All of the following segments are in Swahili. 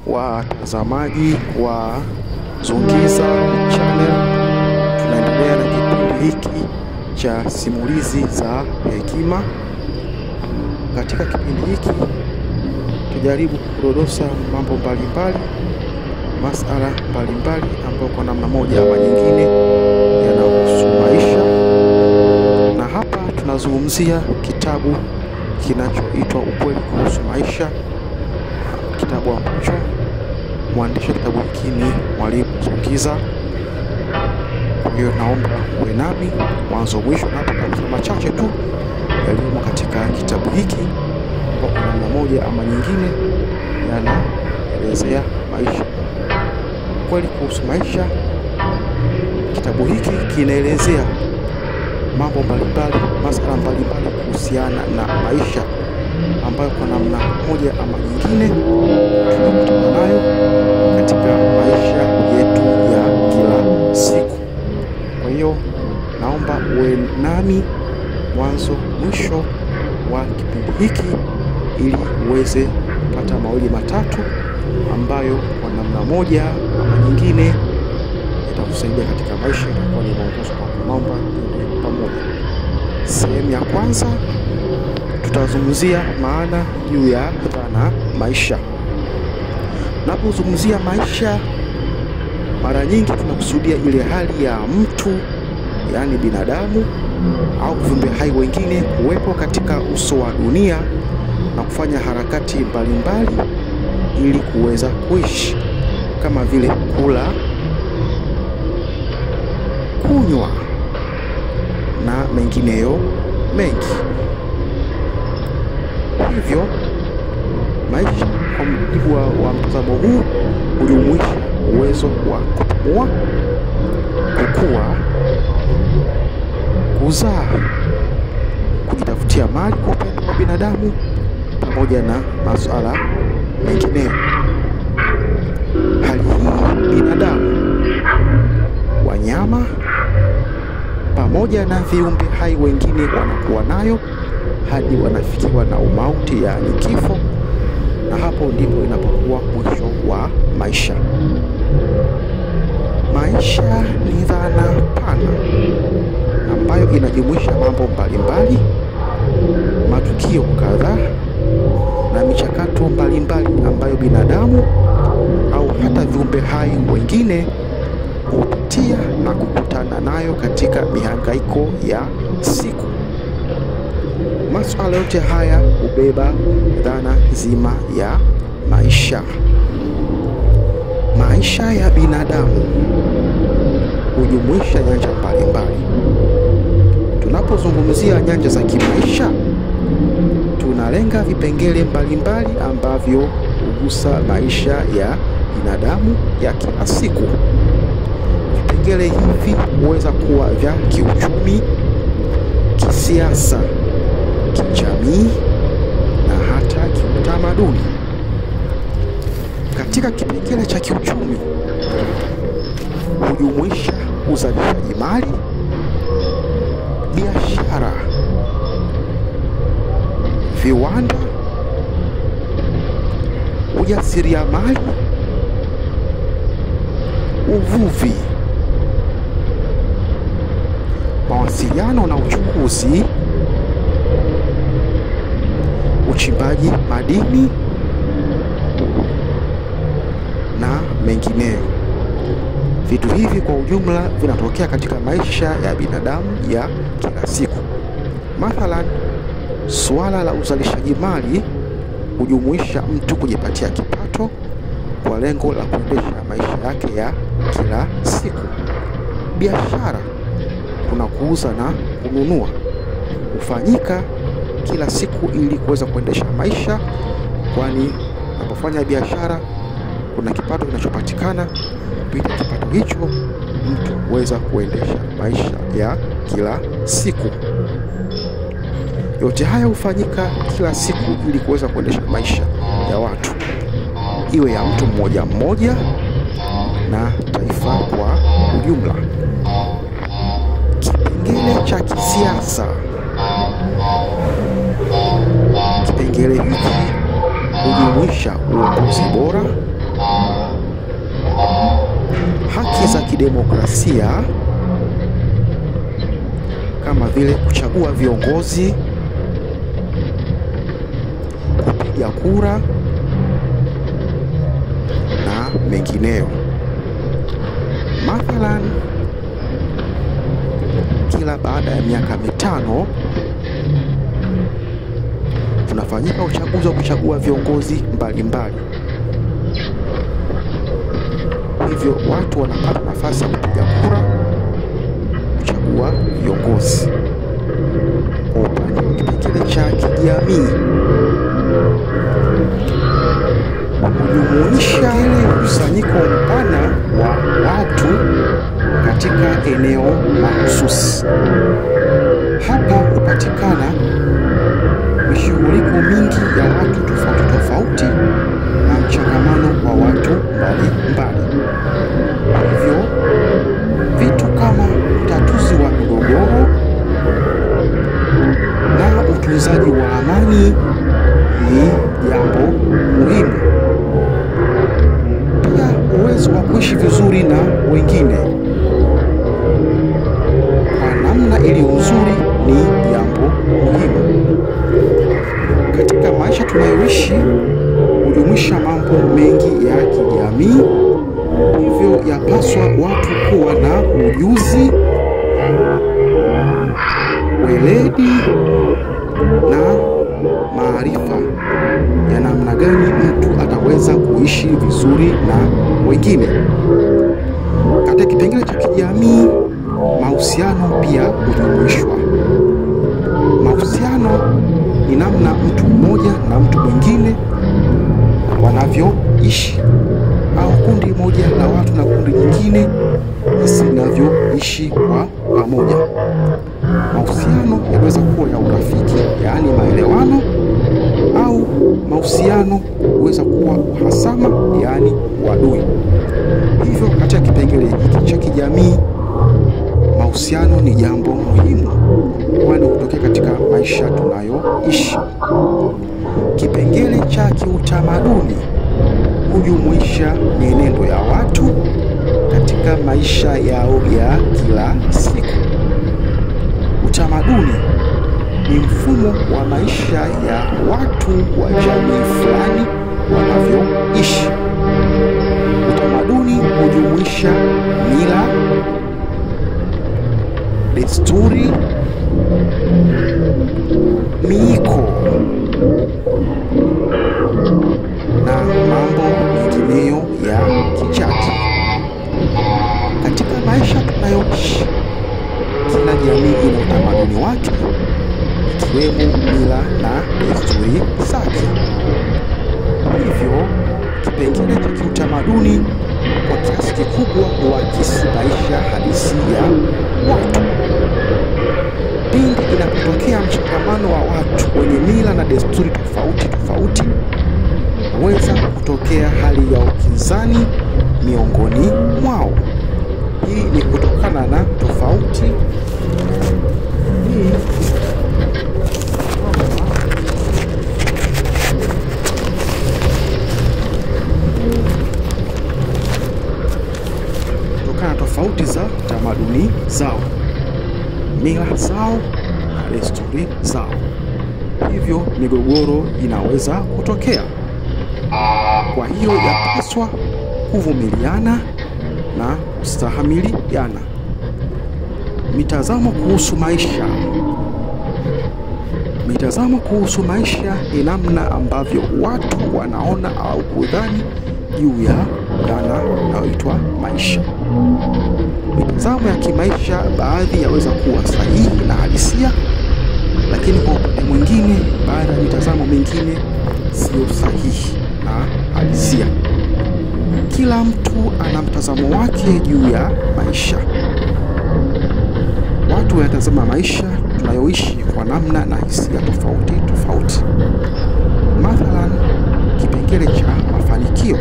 watazamaji wa Zungiza Channel, tunaendelea na kipindi hiki cha simulizi za hekima. Katika kipindi hiki tujaribu kudodosa mambo mbalimbali, masala mbalimbali ambayo kwa namna moja ama nyingine yanahusu maisha. Na hapa tunazungumzia kitabu kinachoitwa Ukweli Kuhusu Maisha, kitabu ambacho mwandishi wa kitabu hiki ni Mwalimu Zungiza. Kwa hiyo naomba uwe nami mwanzo mwisho, na hapa machache tu yaliyomo katika kitabu hiki kwa namna moja ama nyingine yanaelezea maisha. Ukweli Kuhusu Maisha, kitabu hiki kinaelezea mambo mbalimbali, masuala mbalimbali kuhusiana na maisha ambayo kwa namna moja ama nyingine tunakutana nayo katika maisha yetu ya kila siku. Kwa hiyo naomba uwe nami mwanzo mwisho wa kipindi hiki ili uweze kupata mawili matatu ambayo kwa namna moja ama nyingine itakusaidia katika maisha, itakuwa ni mwongozo kwa mambo pamoja. Sehemu ya kwanza tutazungumzia maana juu ya dhana maisha. Tunapozungumzia maisha, mara nyingi tunakusudia ile hali ya mtu, yaani binadamu au viumbe hai wengine kuwepo katika uso wa dunia na kufanya harakati mbalimbali ili kuweza kuishi, kama vile kula, kunywa na mengineyo mengi. Hivyo maisha kwa mujibu wa mtazamo huu hujumuisha uwezo wa kupumua, kukua, kuzaa, kujitafutia mali kwa upande wa binadamu pamoja na masuala mengineyo. Hali hii binadamu, wanyama pamoja na viumbe hai wengine wanakuwa nayo hadi wanafikiwa na umauti, yaani kifo, na hapo ndipo inapokuwa mwisho wa maisha. Maisha ni dhana pana ambayo inajumuisha mambo mbalimbali, matukio kadhaa na michakato mbalimbali ambayo binadamu au hata viumbe hai wengine hupitia na kukutana nayo katika mihangaiko ya siku. Masuala yote haya hubeba dhana nzima ya maisha. Maisha ya binadamu hujumuisha nyanja mbalimbali. Tunapozungumzia nyanja za kimaisha, tunalenga vipengele mbalimbali ambavyo hugusa maisha ya binadamu ya kila siku. Vipengele hivi huweza kuwa vya kiuchumi, kisiasa, kijamii na hata kiutamaduni. Katika kipengele cha kiuchumi hujumuisha uzalishaji mali, biashara, viwanda, ujasiriamali, uvuvi, mawasiliano na uchukuzi, uchimbaji madini na mengineyo. Vitu hivi kwa ujumla vinatokea katika maisha ya binadamu ya kila siku. Mathalan, suala la uzalishaji mali hujumuisha mtu kujipatia kipato kwa lengo la kuendesha maisha yake ya kila siku. Biashara, kuna kuuza na kununua, hufanyika kila siku ili kuweza kuendesha maisha, kwani unapofanya biashara kuna kipato kinachopatikana. Kupitia kipato hicho mtu huweza kuendesha maisha ya kila siku. Yote haya hufanyika kila siku ili kuweza kuendesha maisha ya watu, iwe ya mtu mmoja mmoja na taifa kwa ujumla. Kipengele cha kisiasa. Kipengele hiki hujumuisha uongozi bora, haki za kidemokrasia kama vile kuchagua viongozi, kupiga kura na mengineyo. Mathalan, kila baada ya miaka 5 tunafanyika uchaguzi wa kuchagua viongozi mbalimbali. Hivyo watu wanapata nafasi ya kupiga kura kuchagua viongozi. Kwa upande wa kipengele cha kijamii, hujumuisha ile mkusanyiko mpana wa watu katika eneo mahususi. Hapa hupatikana mishughuliko mingi ya watu tofauti tofauti na mchangamano wa watu mbalimbali. Hivyo vitu kama utatuzi wa migogoro na utunzaji wa amani ni jambo muhimu. Pia uwezo wa kuishi vizuri na wengine kwa namna iliyo nzuri ni jambo muhimu. Katika maisha tunayoishi hujumuisha mambo mengi ya kijamii, hivyo yapaswa watu kuwa na ujuzi, weledi na maarifa ya namna gani mtu ataweza kuishi vizuri na wengine. Katika kipengele cha kijamii, mahusiano pia hujumuishwa. Mahusiano ni namna mtu mmoja na mtu mwingine wanavyoishi, au kundi moja la watu na kundi nyingine zinavyoishi kwa pamoja. Mahusiano yanaweza kuwa ya urafiki, yaani maelewano, au mahusiano huweza kuwa uhasama, yaani uadui. Hivyo katika kipengele hiki cha kijamii, mahusiano ni jambo muhimu kwani hutokea katika maisha tunayoishi. Kipengele cha kiutamaduni hujumuisha mienendo ya watu katika maisha yao ya kila siku. Utamaduni ni mfumo wa maisha ya watu wa jamii fulani wanavyoishi. Utamaduni hujumuisha mila, desturi, miiko na mambo mengineyo ya kijadi. Katika maisha tunayoishi, kila jamii ina utamaduni wake, ikiwemo mila na desturi zake. Hivyo kipengele cha kiutamaduni kwa kiasi kikubwa huakisi maisha halisi ya watu. Pindi inapotokea mshikamano wa watu wenye mila na desturi tofauti tofauti, huweza kutokea hali ya ukinzani miongoni mwao. Hii ni kutokana na tofauti hii kutokana na tofauti za tamaduni zao, mila zao na desturi zao. Hivyo migogoro inaweza kutokea. Kwa hiyo yapaswa kuvumiliana na kustahamiliana. Mitazamo kuhusu maisha. Mitazamo kuhusu maisha ni namna ambavyo watu wanaona au kudhani juu ya dhana inayoitwa maisha. Mitazamo ya kimaisha baadhi yaweza kuwa sahihi na halisia, lakini kwa upande mwingine baadhi ya mitazamo mingine sio sahihi na halisia. Kila mtu ana mtazamo wake juu ya maisha. Watu wanatazama maisha tunayoishi kwa namna na hisia tofauti tofauti. Mathalan, kipengele cha mafanikio.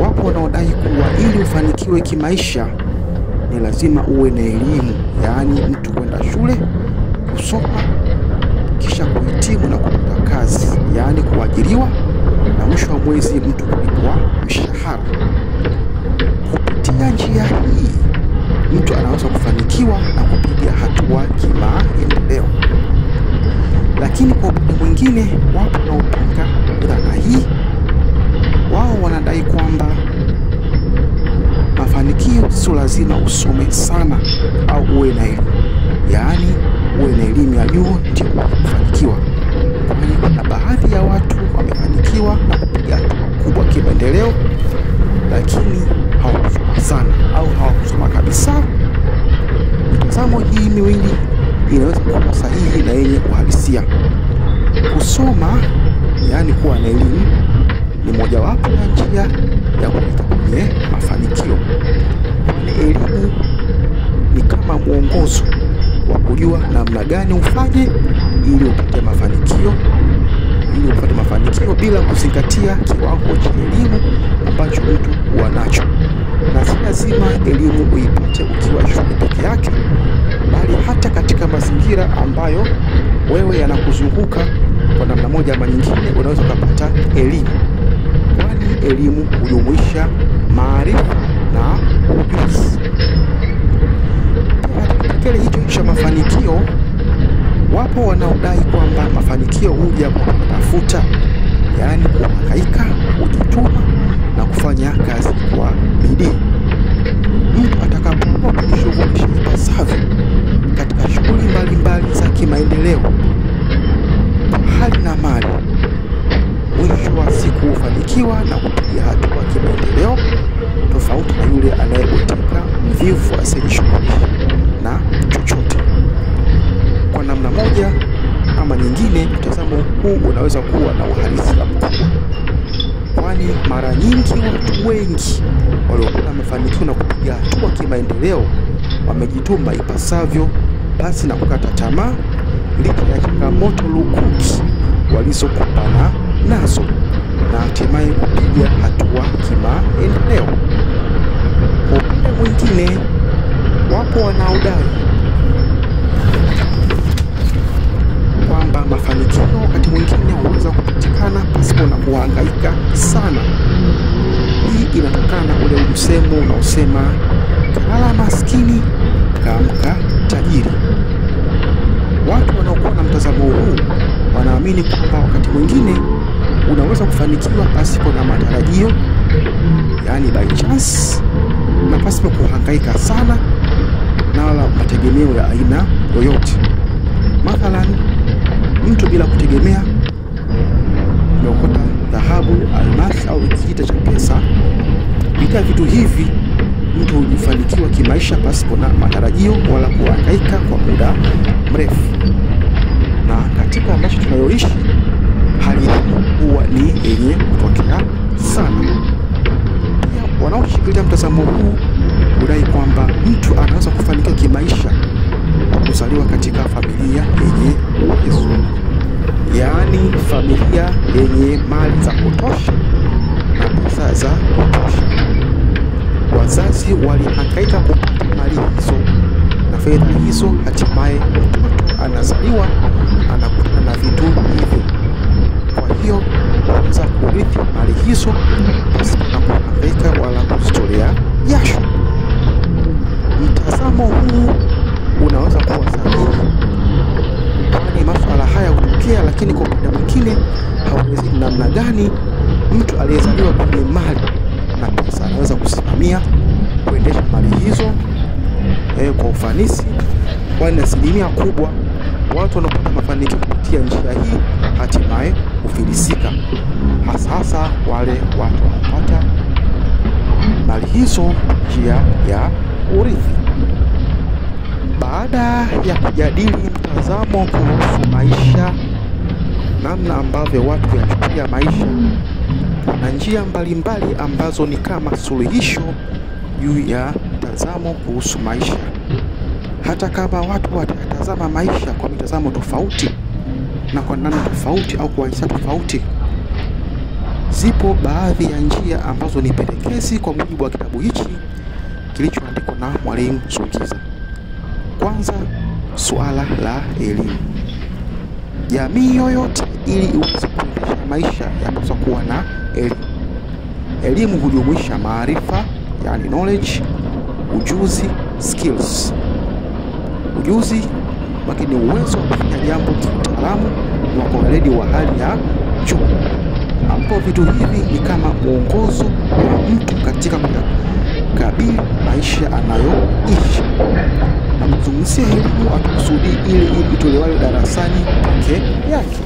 Wapo wanaodai kuwa ili ufanikiwe kimaisha ni lazima uwe na elimu, yaani mtu kwenda shule, kusoma, kisha kuhitimu na kupata kazi, yaani kuajiriwa, na mwisho wa mwezi mtu kulipwa mshahara. Kupitia njia hii mtu anaweza kufanikiwa na kupiga hatua kimaendeleo. Lakini kwa upande mwingine, wapo wanaopinga dhana hii. Wao wanadai kwamba mafanikio sio lazima usome sana au uwe na elimu, yaani uwe na elimu ya juu ndio kufanikiwa. Kwani kuna baadhi ya watu wamefanikiwa na kupiga hatua kubwa kimaendeleo, lakini hawakusoma sana au hawakusoma kabisa. Mitazamo hii miwili inaweza kuwa sahihi na yenye uhalisia. Kusoma, yaani kuwa na elimu, ni mojawapo ya njia ya kuleta kwenye mafanikio. Kwani elimu ni kama mwongozo wa kujua namna gani ufanye ili upate mafanikio, bila kuzingatia kiwango cha elimu ambacho mtu huwa nacho. Na si lazima elimu uipate ukiwa shule peke yake, bali hata katika mazingira ambayo wewe yanakuzunguka, kwa namna moja ama nyingine unaweza kupata elimu. Kwani elimu hujumuisha maarifa na ujuzi. Kile hicho cha mafanikio, wapo wanaodai kwamba mafanikio huja kwa kutafuta, yaani kuhangaika, kujituma na kufanya kazi kwa bidii. Mtu atakapoamua kujishughulisha ipasavyo katika shughuli mbalimbali za kimaendeleo kwa hali na mali, mwisho wa siku hufanikiwa na kupiga hatua kimaendeleo, tofauti na yule anayeboteka mvivu asijishughulishe na chochote. Kwa namna moja ama nyingine, mtazamo huu unaweza kuwa na uhalisia mkubwa, kwani mara nyingi watu wengi waliopata mafanikio na kupiga hatua kimaendeleo wamejituma ipasavyo basi na kukata tamaa licha ya changamoto lukuki walizokumbana nazo na hatimaye kupiga hatua kimaendeleo. Kwa upande mwingine, wapo wanaodai kwamba mafanikio wakati mwingine huweza kupatikana pasipo na kuhangaika sana. Hii inatokana na ule msemo unaosema kalala maskini kaamka tajiri. Watu wanaokuwa na mtazamo huu wanaamini kwamba wakati mwingine unaweza kufanikiwa pasipo na matarajio, yaani by chance, na pasipo kuhangaika sana na wala mategemeo ya aina yoyote. Mathalan, mtu bila kutegemea ameokota dhahabu, almasi au kijita cha pesa. Bila vitu hivi mtu hujifanikiwa kimaisha pasipo na matarajio wala kuhangaika kwa muda mrefu. Na katika maisha tunayoishi, hali hii huwa ni yenye kutokea sana. Pia wanaoshikilia mtazamo huu hudai kwamba mtu anaweza kufanikiwa kimaisha kwa kuzaliwa katika familia yenye uwezo, yaani familia yenye mali za kutosha na pesa za kutosha. Wazazi walihangaika kupata mali hizo na fedha hizo, hatimaye mtoto anazaliwa anakutana na vitu hivyo. Kwa hiyo anaweza kurithi mali hizo pasipo na kuhangaika wala kuzitolea jasho. Mtazamo huu unaweza kuwa sahihi, kwani masuala haya hutokea, lakini kwa upande mwingine hauwezi namna gani mtu aliyezaliwa kwenye mali na pesa anaweza kusimamia kuendesha mali hizo kwa ufanisi. Kwani asilimia kubwa watu wanapata mafanikio kupitia njia hii hatimaye hufilisika, hasa wale watu wanapata mali hizo njia ya urithi. Baada ya kujadili mtazamo kuhusu maisha, namna ambavyo watu yachukulia maisha, kuna njia mbalimbali ambazo ni kama suluhisho juu ya mtazamo kuhusu maisha. Hata kama watu watatazama maisha kwa mitazamo tofauti na kwa namna tofauti au kwa hisia tofauti, zipo baadhi ya njia ambazo ni pendekezi kwa mujibu wa kitabu hichi kilichoandikwa na Mwalimu Zungiza. Kwanza, suala la elimu. Jamii yoyote ili iweze kuendesha maisha yapaswa kuwa na elimu. Elimu hujumuisha maarifa, yani knowledge, ujuzi, skills. Ujuzi ni uwezo wa kufanya jambo kitaalamu na kwa weledi wa hali ya juu, ambapo vitu hivi ni kama mwongozo wa mtu katika kukabili maisha anayoishi. Na kuzungumzia elimu hatukusudii ile itolewayo darasani pekee yake.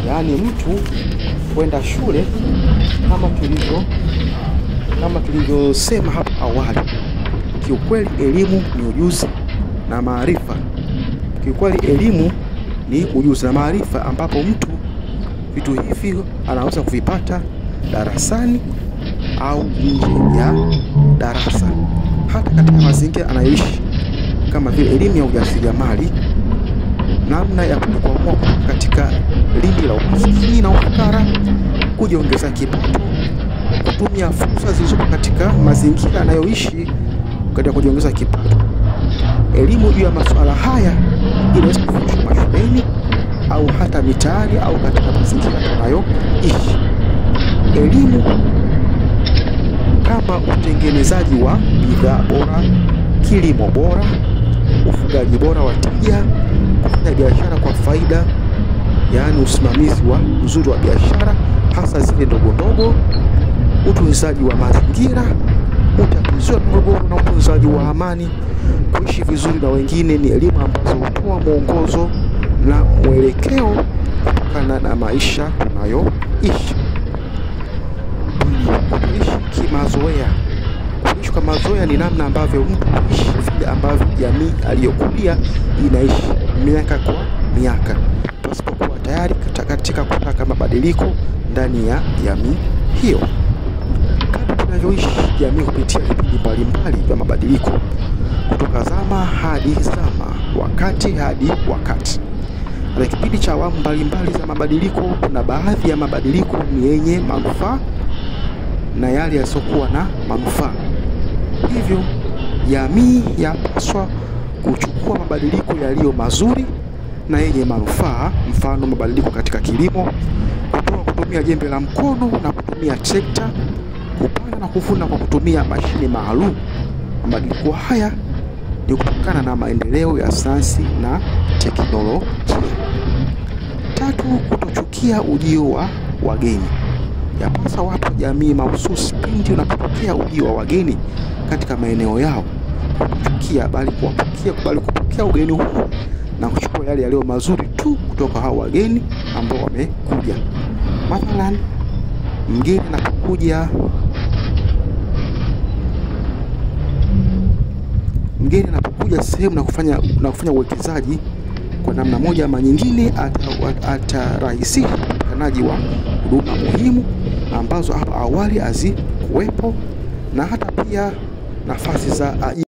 Yaani mtu kwenda shule kama tulivyosema hapo awali. Kiukweli elimu ni ujuzi na maarifa. Kiukweli elimu ni ujuzi na maarifa, ambapo mtu vitu hivi anaweza kuvipata darasani au nje ya darasa, hata katika mazingira anayoishi, kama vile elimu ya ujasiriamali, namna ya kukwamua katika lindi la umaskini na ufukara, kujiongeza kipato, kutumia fursa zilizopo katika mazingira anayoishi katika kujiongeza kipato. Elimu juu ya masuala haya inaweza kufundishwa mashuleni au hata mitaani au katika mazingira tunayoishi. Elimu kama utengenezaji wa bidhaa bora, kilimo bora, ufugaji bora wa tija, kufanya biashara kwa faida, yaani usimamizi wa mzuri wa biashara hasa zile ndogo ndogo, utunzaji wa mazingira, utatuzi wa migogoro na utunzaji wa amani, kuishi vizuri na wengine ni elimu ambazo hutoa mwongozo na mwelekeo kutokana na maisha tunayoishi. Kuishi kimazoea. Kuishi kwa mazoea ni namna ambavyo mtu huishi vile ambavyo jamii aliyokulia inaishi miaka kwa miaka, pasipokuwa tayari katika kutaka mabadiliko ndani ya jamii hiyo. Kadri tunavyoishi, jamii hupitia vipindi mbalimbali vya mabadiliko, kutoka zama hadi zama, wakati hadi wakati. Na kipindi cha awamu mbalimbali za mabadiliko, kuna baadhi ya mabadiliko ni yenye manufaa na yale yasiokuwa na manufaa. Hivyo jamii yapaswa kuchukua mabadiliko yaliyo mazuri na yenye manufaa, mfano mabadiliko katika kilimo, kutumia jembe la mkono na kutumia trekta, kupanda na kuvuna kwa kutumia mashine maalum. Mabadiliko haya ni kutokana na maendeleo ya sayansi na teknolojia. 3, kutochukia ujio wa wageni. Yapasa watu jamii mahususi pindi unapotokea ujio wa wageni katika maeneo yao, kuchukia bali kupokea ugeni huu na kuchukua yale yaliyo mazuri tu kutoka hao wageni ambao wamekuja. Mathalan, mgeni anapokuja sehemu na kufanya uwekezaji, kwa namna moja ama nyingine atarahisisha upatikanaji wa huduma muhimu ambazo hapo awali hazikuwepo, na hata pia nafasi za